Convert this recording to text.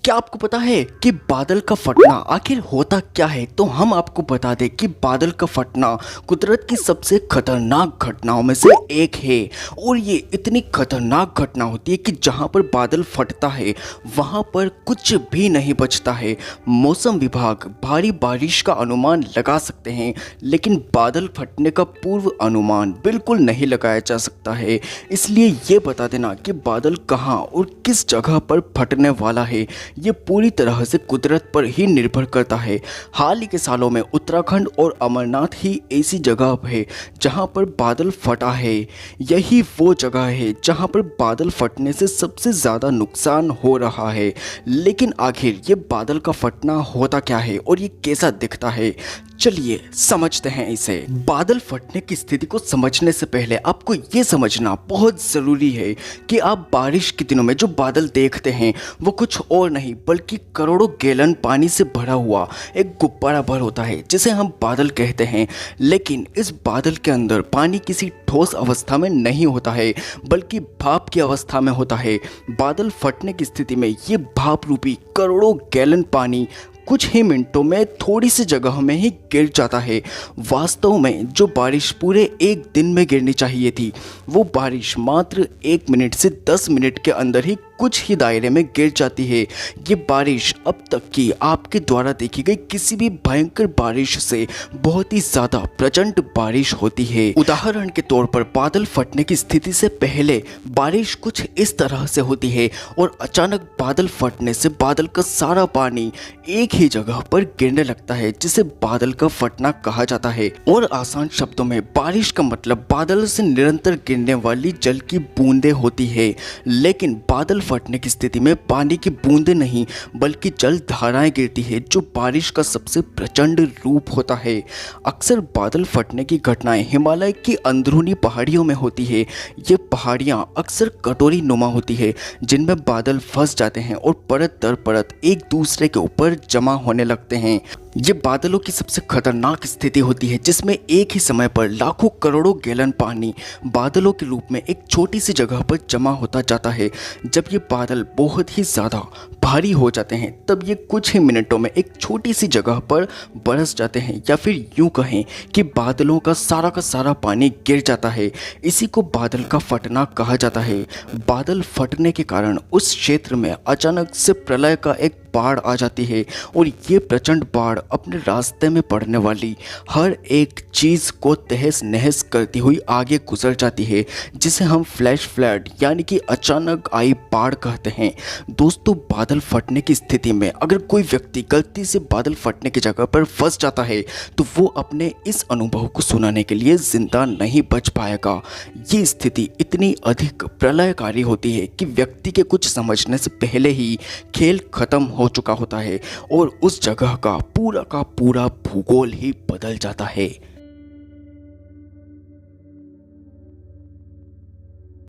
क्या आपको पता है कि बादल का फटना आखिर होता क्या है? तो हम आपको बता दें कि बादल का फटना कुदरत की सबसे खतरनाक घटनाओं में से एक है। और ये इतनी खतरनाक घटना होती है कि जहाँ पर बादल फटता है वहाँ पर कुछ भी नहीं बचता है। मौसम विभाग भारी बारिश का अनुमान लगा सकते हैं, लेकिन बादल फटने का पूर्व अनुमान बिल्कुल नहीं लगाया जा सकता है। इसलिए ये बता देना कि बादल कहाँ और किस जगह पर फटने वाला है, ये पूरी तरह से कुदरत पर ही निर्भर करता है। हाल ही के सालों में उत्तराखंड और अमरनाथ ही ऐसी जगह है जहां पर बादल फटा है। यही वो जगह है जहां पर बादल फटने से सबसे ज़्यादा नुकसान हो रहा है। लेकिन आखिर ये बादल का फटना होता क्या है और ये कैसा दिखता है, चलिए समझते हैं इसे। बादल फटने की स्थिति को समझने से पहले आपको ये समझना बहुत ज़रूरी है कि आप बारिश के दिनों में जो बादल देखते हैं वो कुछ और नहीं बल्कि करोड़ों गैलन पानी से भरा हुआ एक गुब्बारा भर होता है, जिसे हम बादल कहते हैं। लेकिन इस बादल के अंदर पानी किसी ठोस अवस्था में नहीं होता है बल्कि भाप की अवस्था में होता है। बादल फटने की स्थिति में ये भाप रूपी करोड़ों गैलन पानी कुछ ही मिनटों में थोड़ी सी जगह में ही गिर जाता है। वास्तव में जो बारिश पूरे एक दिन में गिरनी चाहिए थी, वो बारिश मात्र 1 मिनट से 10 मिनट के अंदर ही कुछ ही दायरे में गिर जाती है। ये बारिश अब तक की आपके द्वारा देखी गई किसी भी भयंकर बारिश से बहुत ही ज़्यादा प्रचंड बारिश होती है। उदाहरण के तौर पर बादल फटने की स्थिति से पहले बारिश कुछ इस तरह से होती है और अचानक बादल फटने से बादल का सारा पानी एक ही जगह पर गिरने लगता है, जिसे बादल का फटना कहा जाता है। और आसान शब्दों में बारिश का मतलब बादल से निरंतर गिरने वाली जल की बूंदें होती है। लेकिन बादल फटने की स्थिति में पानी की बूंदें नहीं बल्कि जल धाराएं गिरती है, जो बारिश का सबसे प्रचंड रूप होता है। अक्सर बादल फटने की घटनाएं हिमालय की अंदरूनी पहाड़ियों में होती है। ये पहाड़ियां अक्सर कटोरी नुमा होती है, जिनमें बादल फंस जाते हैं और परत दर परत एक दूसरे के ऊपर जमा होने लगते हैं। ये बादलों की सबसे खतरनाक स्थिति होती है, जिसमें एक ही समय पर लाखों करोड़ों गैलन पानी बादलों के रूप में एक छोटी सी जगह पर जमा होता जाता है। जब ये बादल बहुत ही ज़्यादा भारी हो जाते हैं तब ये कुछ ही मिनटों में एक छोटी सी जगह पर बरस जाते हैं, या फिर यूं कहें कि बादलों का सारा पानी गिर जाता है। इसी को बादल का फटना कहा जाता है। बादल फटने के कारण उस क्षेत्र में अचानक से प्रलय का एक बाढ़ आ जाती है और ये प्रचंड बाढ़ अपने रास्ते में पड़ने वाली हर एक चीज़ को तहस नहस करती हुई आगे गुजर जाती है, जिसे हम फ्लैश फ्लड यानी कि अचानक आई बाढ़ कहते हैं। दोस्तों, बादल फटने की स्थिति में अगर कोई व्यक्ति गलती से बादल फटने की जगह पर फंस जाता है तो वो अपने इस अनुभव को सुनाने के लिए जिंदा नहीं बच पाएगा। ये स्थिति इतनी अधिक प्रलयकारी होती है कि व्यक्ति के कुछ समझने से पहले ही खेल खत्म हो चुका होता है और उस जगह का पूरा भूगोल ही बदल जाता है।